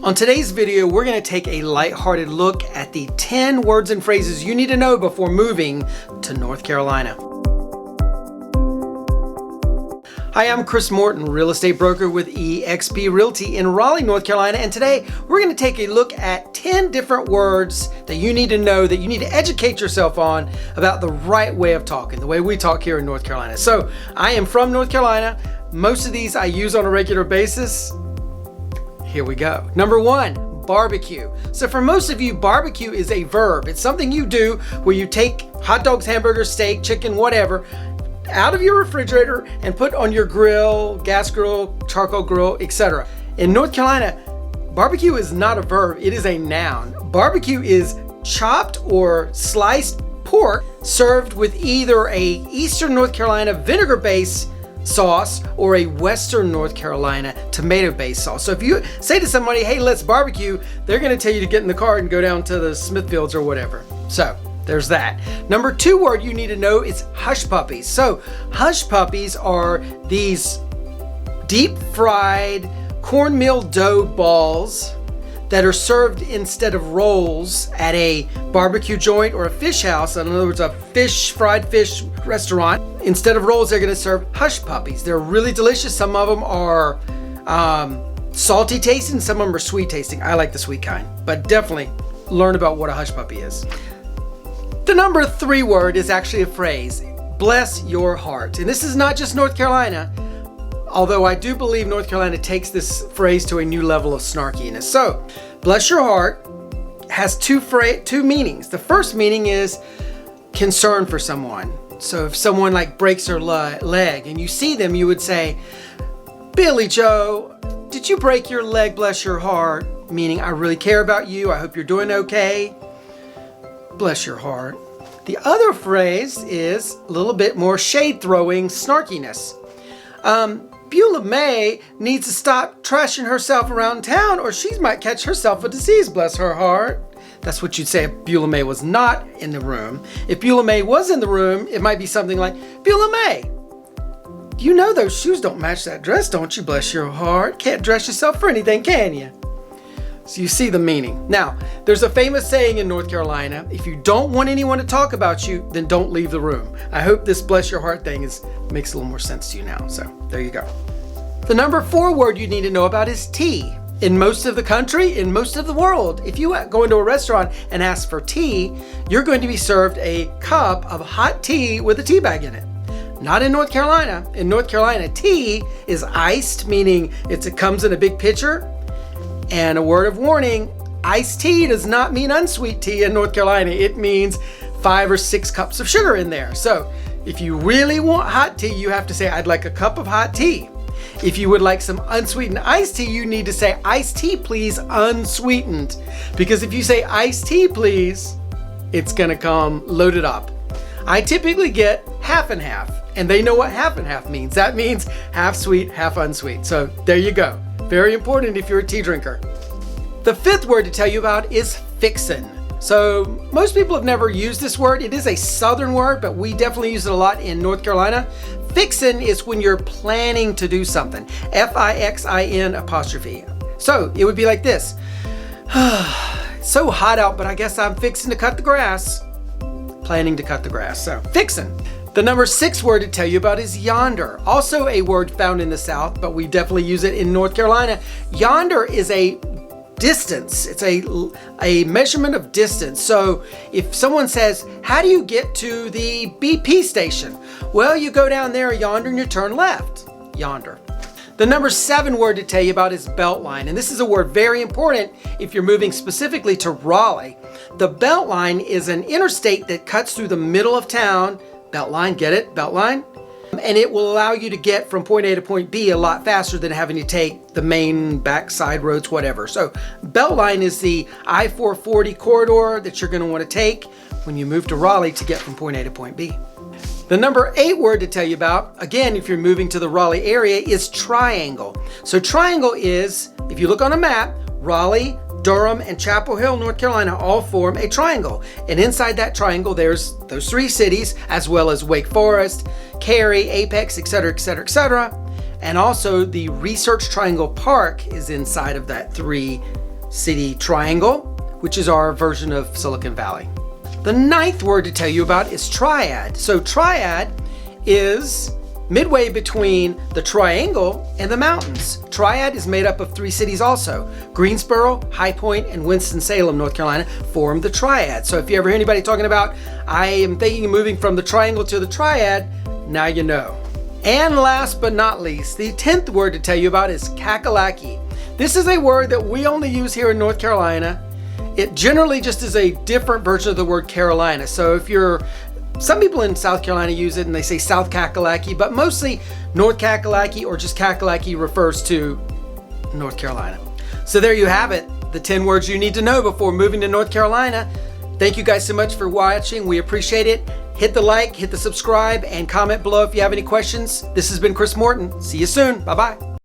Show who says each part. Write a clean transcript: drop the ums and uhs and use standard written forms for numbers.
Speaker 1: On today's video, we're going to take a lighthearted look at the 10 words and phrases you need to know before moving to North Carolina. Hi, I'm Chris Morton, real estate broker with eXp Realty in Raleigh, North Carolina, and today we're going to take a look at 10 different words that you need to know, that you need to educate yourself on about the right way of talking, the way we talk here in North Carolina. So, I am from North Carolina. Most of these I use on a regular basis. Here we go. Number 1, barbecue. So for most of you, barbecue is a verb. It's something you do where you take hot dogs, hamburgers, steak, chicken, whatever, out of your refrigerator and put on your grill, gas grill, charcoal grill, etc. In North Carolina, barbecue is not a verb, it is a noun. Barbecue is chopped or sliced pork served with either a Eastern North Carolina vinegar-based sauce or a Western North Carolina tomato-based sauce. So if you say to somebody, hey, let's barbecue, they're going to tell you to get in the car and go down to the Smithfields or whatever. So there's that. Number 2 word you need to know is Hushpuppies. So Hushpuppies are these deep fried cornmeal dough balls that are served instead of rolls at a barbecue joint or a fish house. In other words, a fried fish restaurant. Instead of rolls, they're gonna serve Hushpuppies. They're really delicious. Some of them are salty tasting, some of them are sweet tasting. I like the sweet kind, but definitely learn about what a Hushpuppi is. The number 3 word is actually a phrase, bless your heart. And this is not just North Carolina, although I do believe North Carolina takes this phrase to a new level of snarkiness. So, bless your heart has two meanings. The first meaning is concern for someone. So if someone like breaks their leg and you see them, you would say, Billy Joe, did you break your leg? Bless your heart. Meaning, I really care about you. I hope you're doing okay. Bless your heart. The other phrase is a little bit more shade-throwing snarkiness. Beulah May needs to stop trashing herself around town or she might catch herself a disease, bless her heart. That's what you'd say if Beulah May was not in the room. If Beulah May was in the room, it might be something like, Beulah May, you know those shoes don't match that dress, don't you, bless your heart? Can't dress yourself for anything, can you? So you see the meaning. Now, there's a famous saying in North Carolina, if you don't want anyone to talk about you, then don't leave the room. I hope this bless your heart thing makes a little more sense to you now. So there you go. The number 4 word you need to know about is tea. In most of the country, in most of the world, if you go into a restaurant and ask for tea, you're going to be served a cup of hot tea with a tea bag in it. Not in North Carolina. In North Carolina, tea is iced, meaning it comes in a big pitcher. And a word of warning, iced tea does not mean unsweet tea in North Carolina. It means 5 or 6 cups of sugar in there. So if you really want hot tea, you have to say, I'd like a cup of hot tea. If you would like some unsweetened iced tea, you need to say, iced tea, please, unsweetened. Because if you say iced tea, please, it's gonna come loaded up. I typically get half and half, and they know what half and half means. That means half sweet, half unsweet. So there you go. Very important if you're a tea drinker. The 5th word to tell you about is Fixin. So most people have never used this word. It is a southern word, but we definitely use it a lot in North Carolina. Fixin is when you're planning to do something. F-I-X-I-N apostrophe. So it would be like this. It's so hot out, but I guess I'm fixing to cut the grass. Planning to cut the grass. So Fixin. The number 6 word to tell you about is yonder. Also a word found in the South, but we definitely use it in North Carolina. Yonder is a distance. It's a measurement of distance. So if someone says, how do you get to the BP station? Well, you go down there yonder and you turn left. Yonder. The number 7 word to tell you about is Beltline. And this is a word very important if you're moving specifically to Raleigh. The Beltline is an interstate that cuts through the middle of town. Beltline, get it? Beltline? And it will allow you to get from point A to point B a lot faster than having to take the main backside roads, whatever. So Beltline is the I-440 corridor that you're going to want to take when you move to Raleigh to get from point A to point B. The number 8 word to tell you about, again, if you're moving to the Raleigh area, is triangle. So triangle is, if you look on a map, Raleigh, Durham, and Chapel Hill, North Carolina all form a triangle. And inside that triangle, there's those 3 cities, as well as Wake Forest, Cary, Apex, etc., etc., etc. And also the Research Triangle Park is inside of that 3 city Triangle, which is our version of Silicon Valley. The ninth word to tell you about is Triad. So Triad is midway between the Triangle and the mountains. Triad is made up of 3 cities also. Greensboro, High Point, and Winston-Salem, North Carolina, form the Triad. So if you ever hear anybody talking about, I am thinking of moving from the Triangle to the Triad, now you know. And last but not least, the 10th word to tell you about is Cackalacky. This is a word that we only use here in North Carolina. It generally just is a different version of the word Carolina. So some people in South Carolina use it and they say South Cackalacky, but mostly North Cackalacky or just Cackalacky refers to North Carolina. So there you have it, the 10 words you need to know before moving to North Carolina. Thank you guys so much for watching. We appreciate it. Hit the like, hit the subscribe, and comment below if you have any questions. This has been Chris Morton. See you soon. Bye-bye.